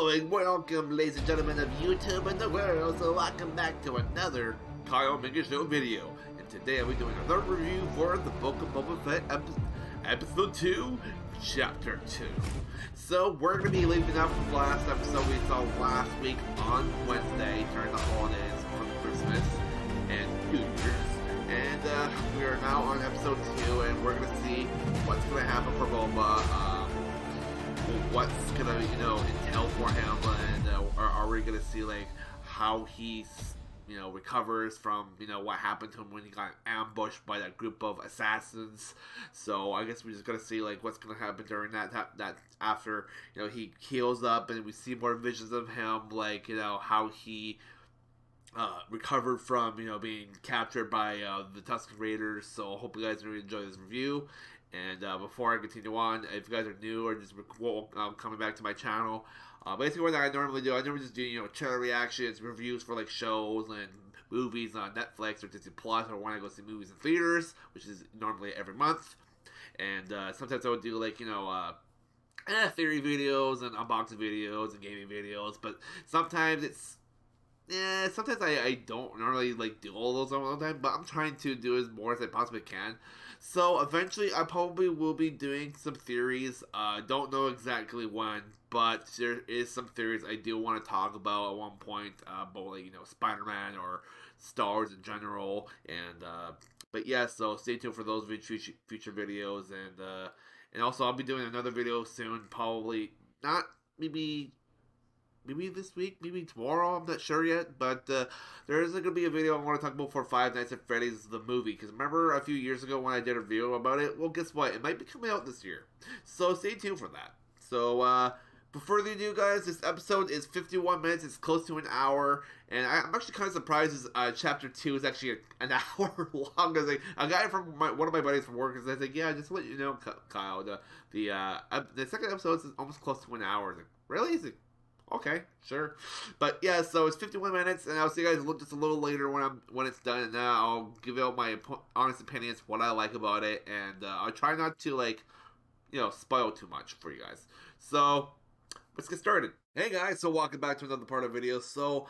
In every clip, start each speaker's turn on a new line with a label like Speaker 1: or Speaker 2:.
Speaker 1: Hello and welcome, ladies and gentlemen of YouTube and the world. So welcome back to another Kyle Minger Show video. And today I'll be doing another review for the Book of Boba Fett Episode 2, Chapter 2. So we're going to be leaving out from the last episode we saw last week on Wednesday during the holidays for Christmas and New Year's. And we are now on Episode 2 and we're going to see what's going to happen for Boba. What's gonna, entail for him, and are we gonna see like how he, recovers from, what happened to him when he got ambushed by that group of assassins? So I guess we're just gonna see like what's gonna happen during that after he heals up, and we see more visions of him, like how he recovered from being captured by the Tuscan Raiders. So I hope you guys really enjoy this review. And before I continue on, if you guys are new or just coming back to my channel, basically what I normally do, I normally just do trailer reactions, reviews for like shows and movies on Netflix or Disney Plus, or when I go see movies in theaters, which is normally every month. And sometimes I would do like theory videos and unboxing videos and gaming videos, but sometimes it's sometimes I don't normally like do all those all the time, but I'm trying to do as more as I possibly can. So eventually I probably will be doing some theories. Don't know exactly when, but there is some theories I do want to talk about at one point, about like Spider-Man or Star Wars in general. And but yeah, so stay tuned for those future videos, and also I'll be doing another video soon, probably not maybe this week, maybe tomorrow, I'm not sure yet, but there is going to be a video I want to talk about for Five Nights at Freddy's, the movie, because remember a few years ago when I did a video about it? Well, guess what? It might be coming out this year, so stay tuned for that. So, before they do, guys, this episode is 51 minutes, it's close to an hour, and I'm actually kind of surprised this, Chapter 2 is actually an hour long, because like, a guy from one of my buddies from work is like, yeah, just to let you know, Kyle, the second episode is almost close to an hour. Like, really? He's like, okay, sure. But yeah, so it's 51 minutes, and I'll see you guys just a little later when it's done, and I'll give out my honest opinions, what I like about it, and I'll try not to like, spoil too much for you guys. So let's get started. Hey guys, so welcome back to another part of the video. So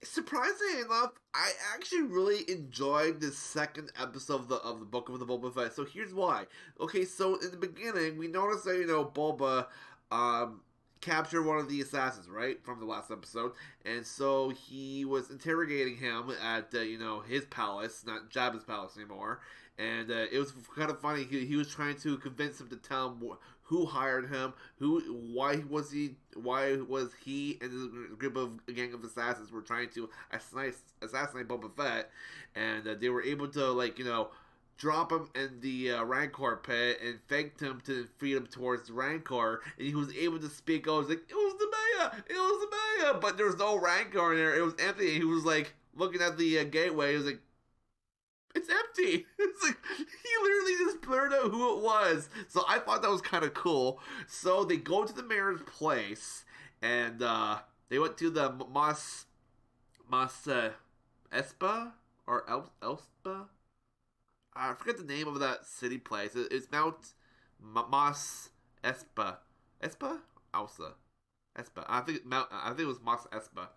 Speaker 1: surprisingly enough, I actually really enjoyed the second episode of the Book of the Boba Fett. So here's why. Okay, so in the beginning, we noticed that Boba captured one of the assassins, right, from the last episode, and so he was interrogating him at his palace, not Jabba's palace anymore, and it was kind of funny. He was trying to convince him to tell him who hired him, why was he and his group of gang of assassins were trying to assassinate Boba Fett, and they were able to drop him in the Rancor pit and thanked him to feed him towards the Rancor, and he was able to speak. I was like, it was the Maya, but there was no Rancor in there. It was empty. He was like looking at the gateway. He was like, it's empty. It's like he literally just blurred out who it was. So I thought that was kind of cool. So they go to the mayor's place, and they went to the Mas Espa or Elspa. I forget the name of that city place. It's Mount Mas Espa. Espa? Alsa. Espa. I think it was Mas Espa.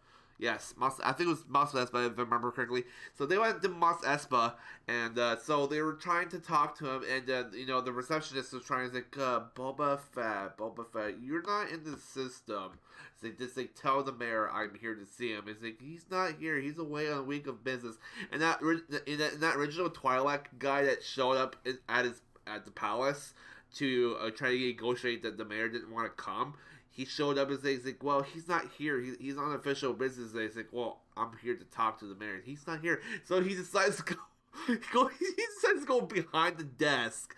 Speaker 1: Yes, I think it was Mas Espa, if I remember correctly. So they went to Mas Espa, and so they were trying to talk to him, and the receptionist was trying to say, Boba Fett, you're not in the system. So just like tell the mayor I'm here to see him. It's like, he's not here. He's away on a week of business. And that original Twilight guy that showed up at the palace to try to negotiate that the mayor didn't want to come. He showed up and he's like, well, he's not here. He's on official business. And he's like, well, I'm here to talk to the mayor. He's not here. So he decides to go. He decides to go behind the desk,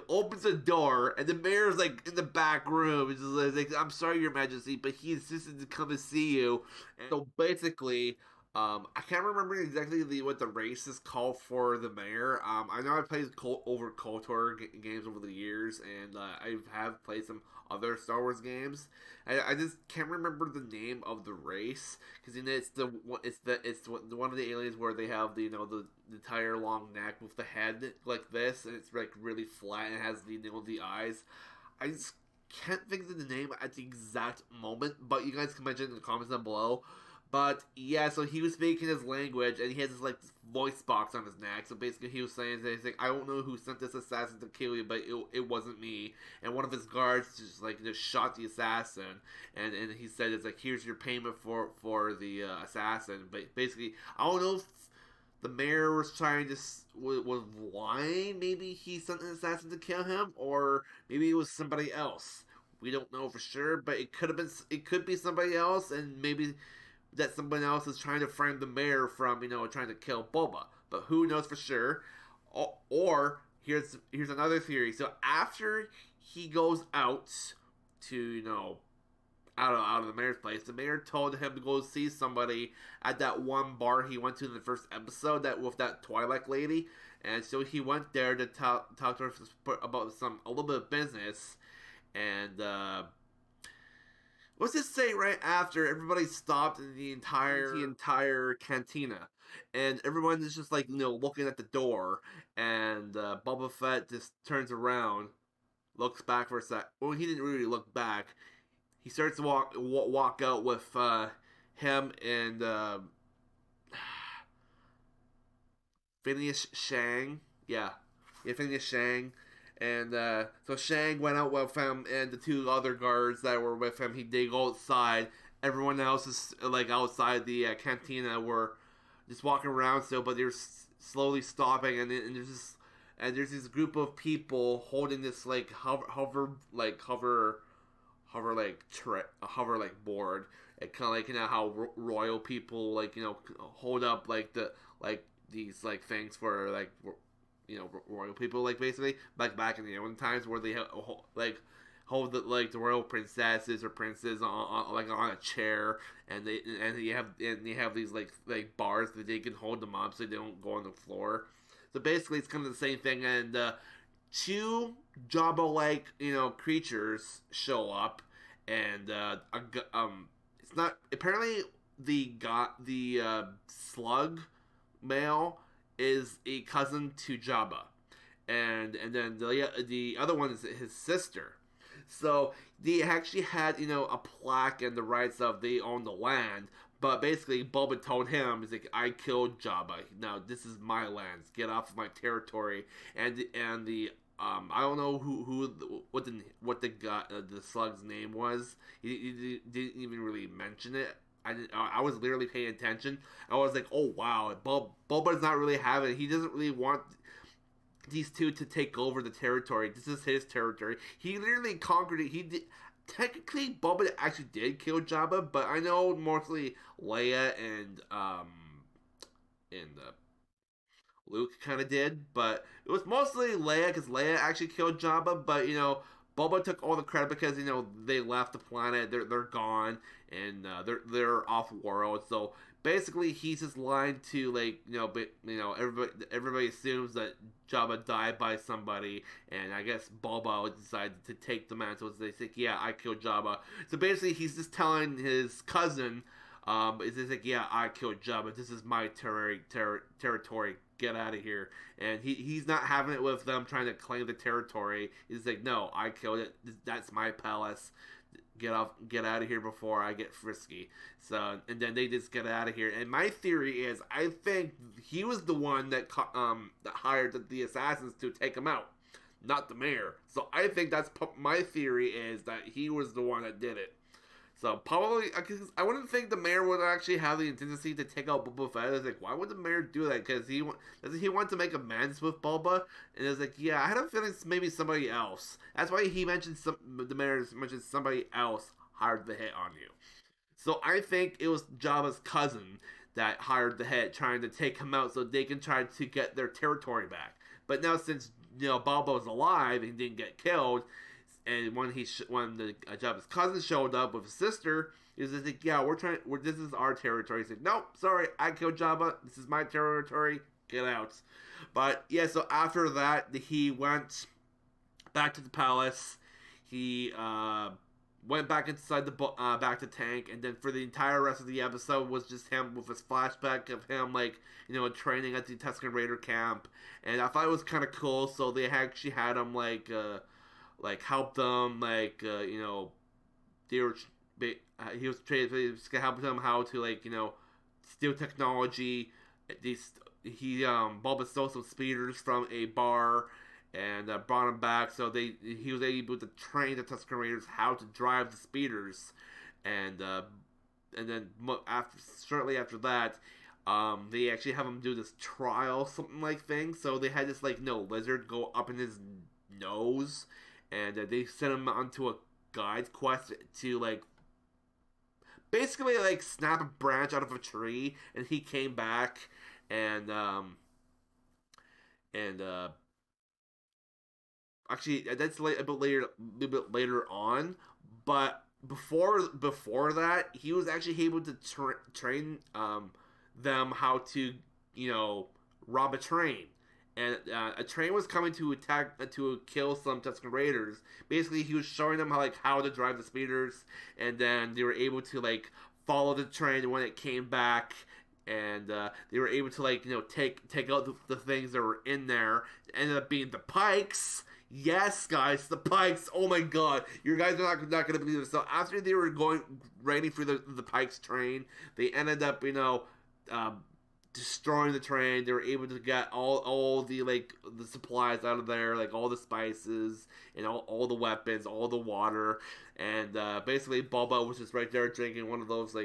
Speaker 1: opens the door, and the mayor's like in the back room. He's just like, I'm sorry, Your Majesty, but he insisted to come and see you. And so basically, I can't remember exactly what the race is called for the mayor. I know I've played over KOTOR games over the years, and I have played some other Star Wars games. I just can't remember the name of the race, because it's one of the aliens where they have the entire long neck with the head like this, and it's like really flat and it has the eyes. I just can't think of the name at the exact moment, but you guys can mention it in the comments down below. But yeah, so he was speaking his language, and he has this like this voice box on his neck. So basically, he was saying that he's like, "I don't know who sent this assassin to kill you, but it wasn't me." And one of his guards just shot the assassin, and he said, "It's like, here's your payment for the assassin." But basically, I don't know if the mayor was trying to was lying. Maybe he sent an assassin to kill him, or maybe it was somebody else. We don't know for sure, but it could have been. It could be somebody else, and maybe that someone else is trying to frame the mayor from trying to kill Boba. But who knows for sure? Or here's another theory. So after he goes out to out of the mayor's place, the mayor told him to go see somebody at that one bar he went to in the first episode, that with that Twilight lady. And so he went there to talk to her about a little bit of business. And what's it say right after everybody stopped in the entire cantina, and everyone is just like looking at the door, and Boba Fett just turns around, looks back for a sec. Well, he didn't really look back. He starts to walk out with him and Phineas Shang. Yeah, Phineas Shang. And so Shang went out with him, and the two other guards that were with him, they go outside. Everyone else is like outside the cantina, were just walking around still, but they're slowly stopping, and there's this group of people holding this like hover board. It kind of like how royal people hold up these things for royal people, basically back in the olden times, where they hold the royal princesses or princes on a chair, and they have these bars that they can hold them up so they don't go on the floor. So basically, it's kind of the same thing, and two Jabba creatures show up, and it's not apparently the slug male is a cousin to Jabba, and then the other one is his sister. So they actually had a plaque and the rights of they own the land, but basically Boba told him, he's like, I killed Jabba. Now this is my lands. Get off of my territory. And the I don't know what the guy, the slug's name was. He didn't even really mention it. I was literally paying attention. I was like, oh wow, Boba's not really having it. He doesn't really want these two to take over the territory. This is his territory. He literally conquered it. Technically, Boba actually did kill Jabba, but I know mostly Leia and Luke kind of did, but it was mostly Leia, because Leia actually killed Jabba. But Boba took all the credit because they left the planet. They're gone, and they're off world. So basically, he's just lying to everybody assumes that Jabba died by somebody, and I guess Boba decided to take the mantle. So they think, yeah, I killed Jabba. So basically, he's just telling his cousin, is just like, yeah, I killed Jabba. This is my territory. Get out of here. And he's not having it with them trying to claim the territory. He's like, no, I killed it. That's my palace. Get out of here before I get frisky. So, and then they just get out of here. And my theory is, I think he was the one that hired the assassins to take him out, not the mayor. So I think that's my theory, is that he was the one that did it. So probably, I wouldn't think the mayor would actually have the tendency to take out Boba Fett. I was like, why would the mayor do that? Because he wanted to make amends with Boba, and it was like, yeah, I had a feeling maybe somebody else. That's why he mentioned the mayor mentioned somebody else hired the hit on you. So I think it was Jabba's cousin that hired the hit, trying to take him out so they can try to get their territory back. But now, since Boba was alive and didn't get killed, and when the Jabba's cousin showed up with his sister, he was like, yeah, this is our territory. He's like, nope, sorry, I killed Jabba. This is my territory. Get out. But yeah, so after that, he went back to the palace. He went back inside back to tank, and then for the entire rest of the episode was just him with his flashback of him training at the Tuscan Raider camp. And I thought it was kind of cool. So they actually had him like help them, they were he was trained to help them how to steal technology. These he Bulba stole some speeders from a bar and brought them back. So he was able to train the Tuscan Raiders how to drive the speeders, and uh, and then after shortly after that, they actually have him do this trial something like thing. So they had this lizard go up in his nose, and they sent him onto a guide quest to basically snap a branch out of a tree, and he came back and and actually that's a bit later on, but before that he was actually able to train them how to rob a train. And a train was coming to attack to kill some Tuscan Raiders. Basically, he was showing them how to drive the speeders, and then they were able to follow the train when it came back, and they were able to take out the things that were in there. It ended up being the Pikes. Yes, guys, the Pikes. Oh my God, you guys are not gonna believe this. So after they were going riding through the Pikes train, they ended up um, destroying the train. They were able to get all the the supplies out of there, like all the spices and all the weapons, all the water, and basically Boba was just right there drinking one of those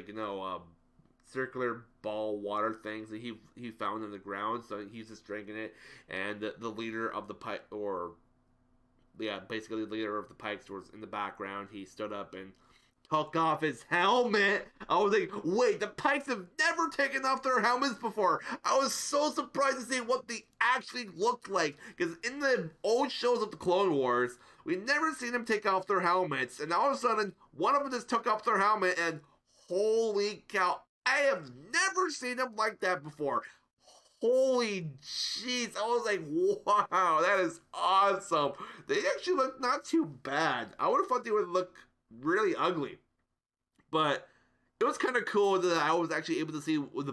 Speaker 1: circular ball water things that he found in the ground. So he's just drinking it, and the leader of the Pike, or yeah, basically the leader of the Pikes was in the background. He stood up and took off his helmet. I was like, wait, the Pikes have never taken off their helmets before. I was so surprised to see what they actually looked like. Because in the old shows of the Clone Wars, we never seen them take off their helmets. And all of a sudden, one of them just took off their helmet, and holy cow, I have never seen them like that before. Holy jeez, I was like, wow, that is awesome. They actually look not too bad. I would have thought they would look really ugly. But it was kind of cool that I was actually able to see what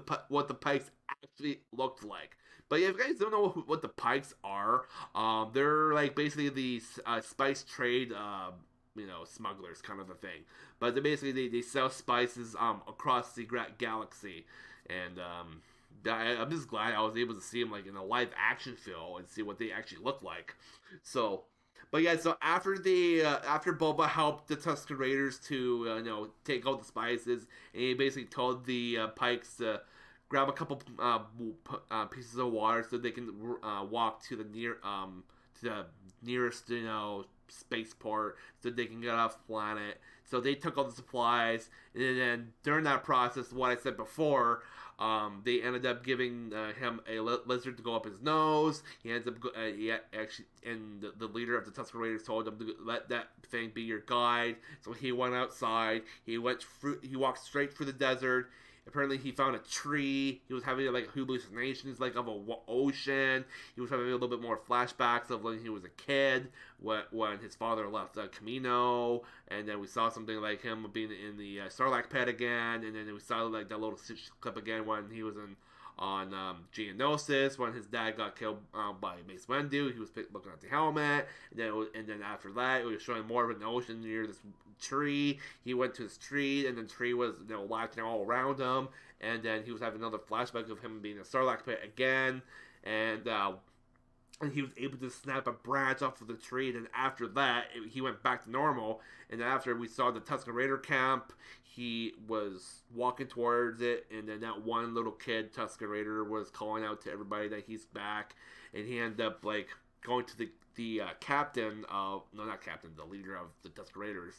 Speaker 1: the Pikes actually looked like. But yeah, if you guys don't know what the Pikes are, they're basically the spice trade, smugglers kind of a thing. But they sell spices across the galaxy, and I'm just glad I was able to see them in a live action film and see what they actually look like. So but yeah, so after Boba helped the Tuscan Raiders to take out the spices, and he basically told the Pikes to grab a couple pieces of water so they can walk to the nearest spaceport so they can get off the planet. So they took all the supplies, and then during that process, what I said before, they ended up giving him a lizard to go up his nose. He ends up, actually, and the leader of the Tuscan Raiders told him to let that thing be your guide. So he went outside. He walked straight through the desert. Apparently, he found a tree. He was having hallucinations of a ocean. He was having a little bit more flashbacks of when he was a kid, when his father left Camino, and then we saw something like him being in the Sarlacc pit again, and then we saw that little clip again when he was on Geonosis when his dad got killed by Mace Windu. He was looking at the helmet, and then after that, it was showing more of an ocean near this tree. He went to this tree, and the tree was latching all around him, and then he was having another flashback of him being in a Sarlacc pit again, and he was able to snap a branch off of the tree. And after that, he went back to normal. And then after we saw the Tuscan Raider camp, he was walking towards it, and then that one little kid, Tuscan Raider, was calling out to everybody that he's back, and he ended up going to the captain of no, not captain, the leader of the Tuscan Raiders,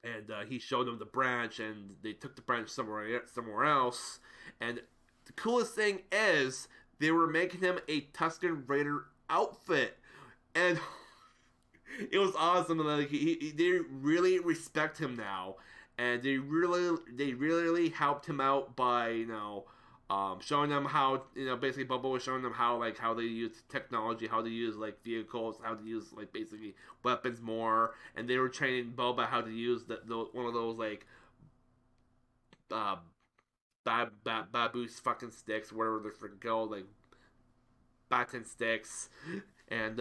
Speaker 1: and he showed them the branch, and they took the branch somewhere else. And the coolest thing is they were making him a Tuscan Raider outfit, and it was awesome. They really respect him now, and they really helped him out by showing them how basically Bubba was showing them how they use technology, how to use vehicles, how to use basically weapons more, and they were training Boba how to use one of those uh, baboos fucking sticks, whatever they're freaking called, baton sticks, and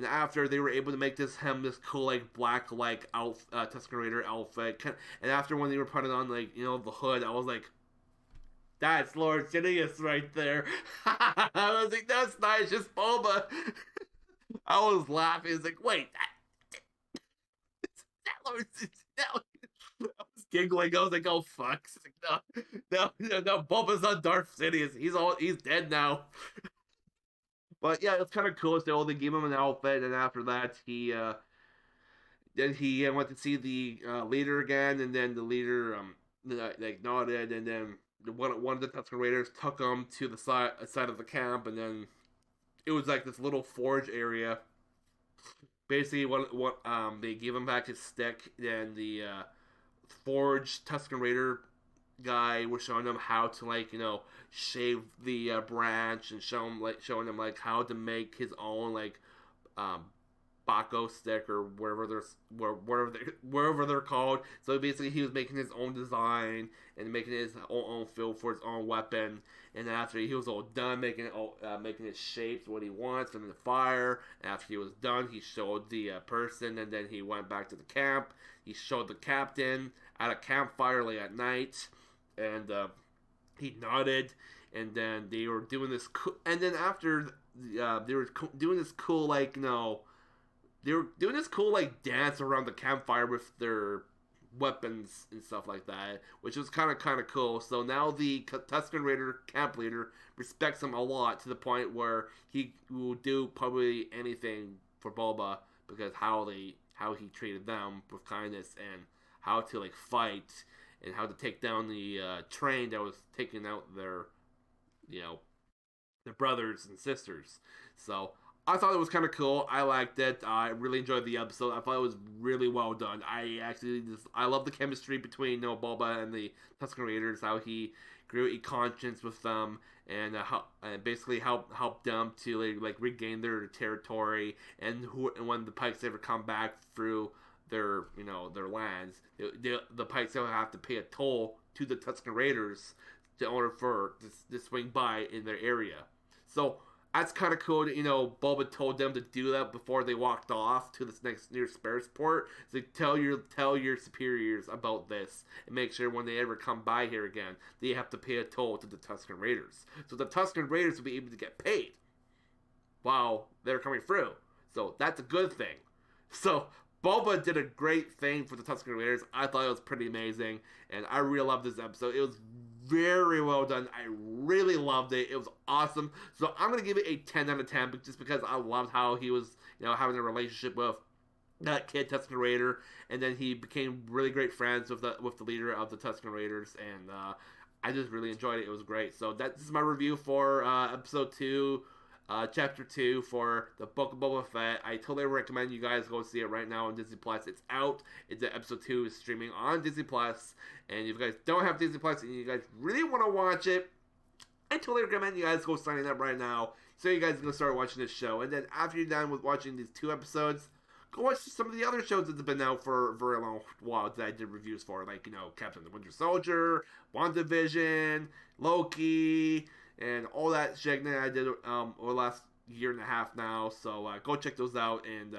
Speaker 1: after they were able to make this cool like black like Tuscan Raider outfit, and after when they were putting on like the hood, I was like, that's Lord Sidious right there. I was like, that's not just Boba. I was laughing. It's like, wait, that Lord Sidious. I was giggling. I was like, oh fuck. It's like, no, Boba's not Darth Sidious. He's dead now. But yeah, it's kind of cool. So they gave him an outfit, and after that, he went to see the leader again, and then the leader like nodded, and then one of the Tuscan Raiders took him to the side of the camp, and then it was like this little forge area. Basically, what they gave him back his stick, and the forge Tuscan Raider guy was showing him how to shave the branch, and showing him like how to make his own um Baco stick or wherever they're called. So basically, he was making his own design and making his own feel for his own weapon. And after he was all done making his shapes what he wants from the fire, after he was done, he showed the person, and then he went back to the camp. He showed the captain at a campfire late at night, and he nodded. And then they were doing this. And then after they were doing this cool they were doing this cool dance around the campfire with their weapons and stuff like that, which was kind of cool. So now the Tuscan Raider camp leader respects him a lot, to the point where he will do probably anything for Boba, because how he treated them with kindness, and how to fight, and how to take down the train that was taking out their brothers and sisters. So I thought it was kind of cool. I liked it. I really enjoyed the episode. I thought it was really well done. I love the chemistry between Boba and the Tuscan Raiders. How he grew a conscience with them, and basically helped them to regain their territory. And when the Pikes ever come back through their lands, the Pikes will have to pay a toll to the Tuscan Raiders in order for to swing by in their area. So that's kind of cool that, Boba told them to do that before they walked off to this nearest spaceport. So tell your superiors about this, and make sure when they ever come by here again, they have to pay a toll to the Tuscan Raiders. So the Tuscan Raiders will be able to get paid while they're coming through. So that's a good thing. So Boba did a great thing for the Tuscan Raiders. I thought it was pretty amazing, and I really loved this episode. It was very well done. I really loved it. It was awesome. So I'm going to give it a 10 out of 10, just because I loved how he was, having a relationship with that kid Tuscan Raider, and then he became really great friends with the leader of the Tuscan Raiders, and I just really enjoyed it. It was great. So this is my review for episode 2, chapter 2 for the Book of Boba Fett. I totally recommend you guys go see it right now on Disney Plus. It's out. Episode 2 is streaming on Disney Plus. And if you guys don't have Disney Plus and you guys really want to watch it, I totally recommend you guys go sign up right now, so you guys can start watching this show. And then after you're done with watching these 2 episodes, go watch some of the other shows that have been out for a very long while that I did reviews for, Captain the Winter Soldier, WandaVision, Loki, and all that shit that I did over the last year and a half now. So go check those out, and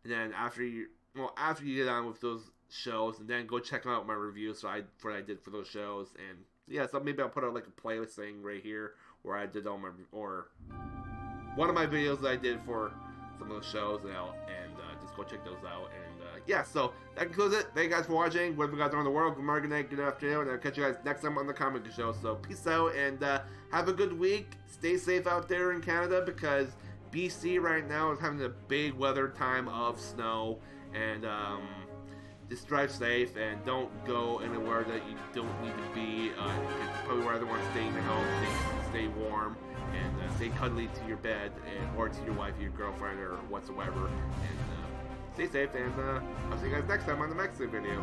Speaker 1: then after you get on with those shows, and then go check out my reviews for what I did for those shows. And yeah, so maybe I'll put out a playlist thing right here where I did all my, or one of my videos that I did for some of those shows, and just go check those out. And yeah, so that concludes it. Thank you guys for watching. Wherever you guys are in the world, good morning, good night, good afternoon, and I'll catch you guys next time on the Comic Show. So peace out, and have a good week. Stay safe out there in Canada, because BC right now is having a big weather time of snow, and just drive safe, and don't go anywhere that you don't need to be. Probably rather want to stay in your home, stay warm, and stay cuddly to your bed, or to your wife, your girlfriend, or whatsoever. And stay safe, and I'll see you guys next time on the next video.